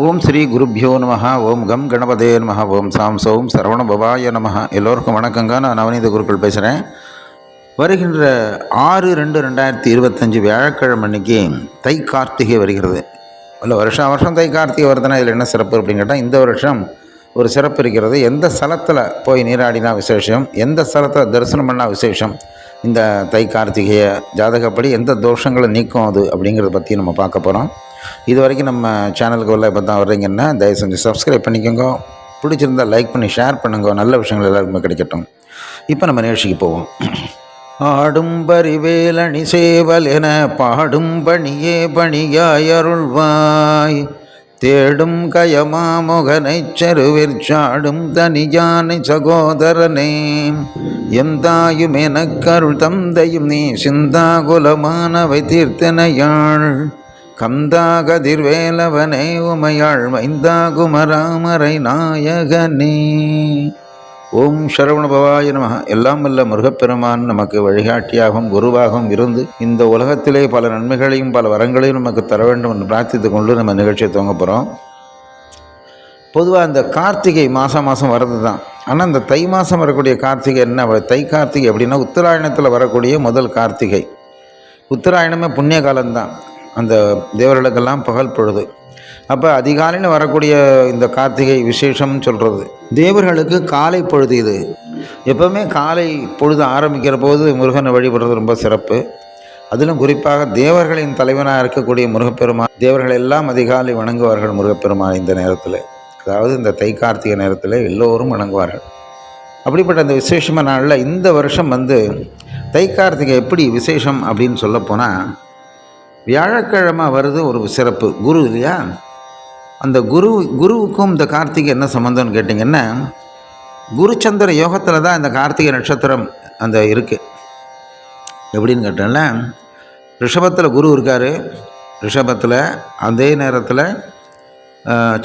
ஓம் ஸ்ரீ குருப்யோ நம. ஓம் கம் கணபதே நம. ஓம் சாம் சௌம் சரவண பவாய நம. எல்லோருக்கும் வணக்கங்க. நான் நவநீத குருக்கள் பேசுகிறேன். வருகின்ற 6/2/2025 வியாழக்கிழமை அன்னைக்கு தை கார்த்திகை வருகிறது. இல்லை, வருஷம் தை கார்த்திகை வருதுன்னா இதில் என்ன சிறப்பு அப்படின்னு கேட்டால், இந்த வருஷம் ஒரு சிறப்பு இருக்கிறது. எந்த ஸ்தலத்தில் போய் நீராடினா விசேஷம், எந்த ஸ்தலத்தில் தரிசனம் பண்ணால் விசேஷம், இந்த தை கார்த்திகையை ஜாதகப்படி எந்த தோஷங்களை நீக்கும் அது அப்படிங்கிறத பற்றி நம்ம பார்க்க போகிறோம். இது வரைக்கும் நம்ம சேனலுக்கு உள்ள இப்போ தான் வர்றீங்கன்னா தயவு செஞ்சு சப்ஸ்கிரைப் பண்ணிக்கோங்க. பிடிச்சிருந்தால் லைக் பண்ணி ஷேர் பண்ணுங்க. நல்ல விஷயங்கள் எல்லாருக்குமே கிடைக்கட்டும். இப்போ நம்ம நிகழ்ச்சிக்கு போவோம். ஆடும் பரிவேலணி சேவல் என பாடும் பணியே பணியாய் அருள்வாய், தேடும் கயமா முகனை செருவிற்சாடும் தனியானை சகோதரனே, எந்தாயும் எனக்கருள் தந்தையும் நீ சிந்தாகுலமானவை தீர்த்தனையாள், கந்தா கதிர்வேலவனே உமையாள் மைந்தா குமராமரை நாயகனே. ஓம் சரவண பவாய நம. எல்லாம் வல்ல முருகப்பெருமான் நமக்கு வழிகாட்டியாகவும் குருவாகவும் இருந்து இந்த உலகத்திலே பல நன்மைகளையும் பல வரங்களையும் நமக்கு தர வேண்டும் என்று பிரார்த்தித்து கொண்டு நம்ம நிகழ்ச்சியை துவங்க போகிறோம். பொதுவாக இந்த கார்த்திகை மாதம் வரது தான். ஆனால் இந்த தை மாதம் வரக்கூடிய கார்த்திகை என்ன, தை கார்த்திகை அப்படின்னா உத்தராயணத்தில் வரக்கூடிய முதல் கார்த்திகை. உத்தராயணமே புண்ணிய காலம்தான், அந்த தேவர்களுக்கெல்லாம் பகல் பொழுது. அப்போ அதிகாலையில் வரக்கூடிய இந்த கார்த்திகை விசேஷம்னு சொல்கிறது. தேவர்களுக்கு காலை பொழுது இது. எப்போவுமே காலை பொழுது ஆரம்பிக்கிற போது முருகனை வழிபடுறது ரொம்ப சிறப்பு. அதிலும் குறிப்பாக தேவர்களின் தலைவனாக இருக்கக்கூடிய முருகப்பெருமான், தேவர்கள் எல்லாம் அதிகாலை வணங்குவார்கள் முருகப்பெருமான். இந்த நேரத்தில், அதாவது இந்த தை கார்த்திகை நேரத்தில் எல்லோரும் வணங்குவார்கள். அப்படிப்பட்ட அந்த விசேஷமான நாளில் இந்த வருஷம் தை கார்த்திகை எப்படி விசேஷம் அப்படின்னு சொல்லப்போனால், வியாழக்கிழமை வருது ஒரு சிறப்பு. குரு இல்லையா, அந்த குருவுக்கும் இந்த கார்த்திகை என்ன சம்மந்தம்னு கேட்டிங்கன்னா, குருச்சந்திர யோகத்தில் தான் இந்த கார்த்திகை நட்சத்திரம் இருக்குது. எப்படின்னு கேட்டோம்னா, ரிஷபத்தில் குரு இருக்கார். ரிஷபத்தில் அதே நேரத்தில்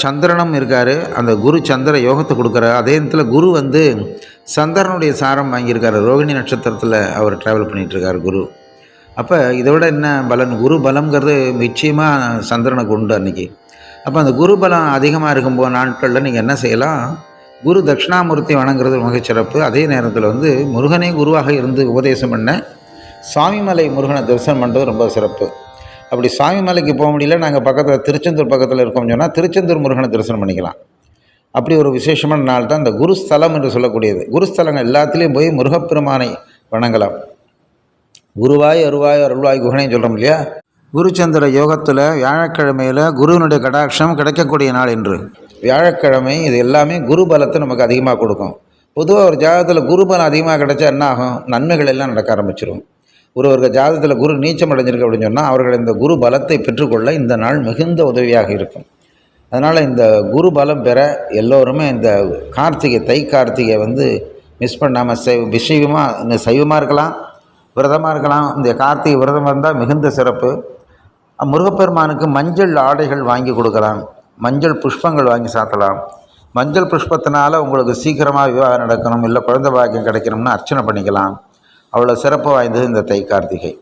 சந்திரனும் இருக்கார். அந்த குரு சந்திர யோகத்தை கொடுக்குறாரு. அதே நேரத்தில் குரு சந்திரனுடைய சாரம் வாங்கியிருக்காரு. ரோகிணி நட்சத்திரத்தில் அவர் ட்ராவல் பண்ணிகிட்ருக்கார் குரு. அப்போ இதை விட என்ன பலன், குரு பலம்ங்கிறது நிச்சயமாக சந்திரனுக்கு உண்டு அன்றைக்கி. அப்போ அந்த குரு பலம் அதிகமாக இருக்கும்போது நாட்களில் நீங்கள் என்ன செய்யலாம், குரு தட்சிணாமூர்த்தி வணங்குறது மிகச்சிறப்பு. அதே நேரத்தில் முருகனே குருவாக இருந்து உபதேசம் பண்ண சுவாமிமலை முருகனை தரிசனம் பண்ணுறது ரொம்ப சிறப்பு. அப்படி சுவாமிமலைக்கு போக முடியல, நாங்கள் பக்கத்தில் திருச்செந்தூர் பக்கத்தில் இருக்கோம்னு சொன்னால் திருச்செந்தூர் முருகனை தரிசனம் பண்ணிக்கலாம். அப்படி ஒரு விசேஷமான நாள் தான் இந்த குருஸ்தலம் என்று சொல்லக்கூடியது. குருஸ்தலங்கள் எல்லாத்துலேயும் போய் முருகப்பெருமானை வணங்கலாம். குருவாய் அருவாய் அருள்வாய் குகனைன்னு சொல்கிறோம் இல்லையா. குருச்சந்திர யோகத்தில் வியாழக்கிழமையில் குருவினுடைய கடாட்சம் கிடைக்கக்கூடிய நாள் என்று. வியாழக்கிழமை இது எல்லாமே குரு பலத்தை நமக்கு அதிகமாக கொடுக்கும். பொதுவாக ஒரு ஜாதகத்தில் குரு பலம் அதிகமாக கிடைச்சா என்ன ஆகும், நன்மைகள் எல்லாம் நடக்க ஆரம்பிச்சிடும். ஒருவருக்கு ஜாதகத்தில் குரு நீச்சம் அடைஞ்சிருக்கு அப்படின்னு சொன்னால் அவர்கள் இந்த குரு பலத்தை பெற்றுக்கொள்ள இந்த நாள் மிகுந்த உதவியாக இருக்கும். அதனால் இந்த குரு பலம் பெற எல்லோருமே இந்த கார்த்திகை தை கார்த்திகை மிஸ் பண்ணாமல் சைவமாக இருக்கலாம், விரதமாக இருக்கலாம். இந்த கார்த்திகை விரதம் இருந்தால் மிகுந்த சிறப்பு. முருகப்பெருமானுக்கு மஞ்சள் ஆடைகள் வாங்கி கொடுக்கலாம், மஞ்சள் புஷ்பங்கள் வாங்கி சாத்தலாம். மஞ்சள் புஷ்பத்தினால உங்களுக்கு சீக்கிரமாக விவாகம் நடக்கணும், இல்லை குழந்தை பாக்கியம் கிடைக்கணும்னு அர்ச்சனை பண்ணிக்கலாம். அவ்வளோ சிறப்பு வாய்ந்தது இந்த தை கார்த்திகை.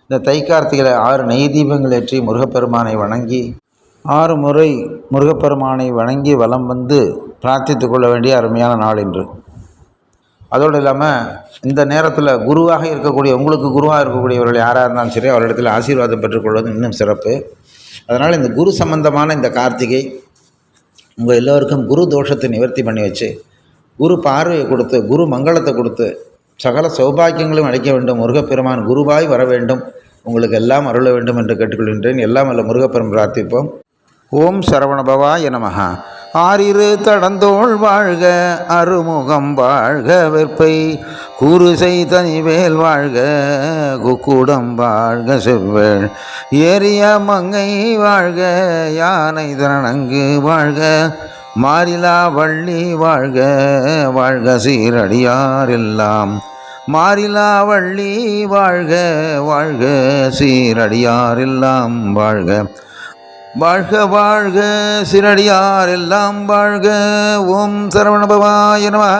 இந்த தை கார்த்திகையில் 6 நெய் தீபங்கள் ஏற்றி முருகப்பெருமானை வணங்கி 6 முறை முருகப்பெருமானை வணங்கி வலம் பிரார்த்தித்து கொள்ள வேண்டிய அருமையான நாள் என்று. அதோடு இல்லாமல் இந்த நேரத்தில் குருவாக இருக்கக்கூடிய, உங்களுக்கு குருவாக இருக்கக்கூடியவர்கள் யாராக இருந்தாலும் சரி, அவரிடத்தில் ஆசீர்வாதம் பெற்றுக்கொள்வது இன்னும் சிறப்பு. அதனால் இந்த குரு சம்பந்தமான இந்த கார்த்திகை உங்கள் எல்லோருக்கும் குரு தோஷத்தை நிவர்த்தி பண்ணி வச்சு, குரு பார்வையை கொடுத்து, குரு மங்களத்தை கொடுத்து, சகல சௌபாக்கியங்களும் அளிக்க வேண்டும். முருகப்பெருமான் குருவாய் வர வேண்டும், உங்களுக்கு எல்லாம் அருள வேண்டும் என்று கேட்டுக்கொள்கின்றேன். எல்லாம் அல்ல முருகப்பெருமான் பிரார்த்திப்போம். ஓம் சரவண பவாய நமஹ. ஆறிரு தடந்தோள் வாழ்க, அருமுகம் வாழ்க, வெற்பை கூறுசை தனிவேல் வாழ்க, குக்குடம் வாழ்க, செவ்வேள் ஏரிய மங்கை வாழ்க, யானை திரணங்கு வாழ்க, மாறிலா வள்ளி வாழ்க, வாழ்க சீரடியார் எல்லாம், மாறிலா வள்ளி வாழ்க, வாழ்க சீரடியார் எல்லாம் வாழ்க, வாழ்க வாழ்க சீரடியார் எல்லாம் வாழ்க. ஓம் சரவண பவாய நமஹ.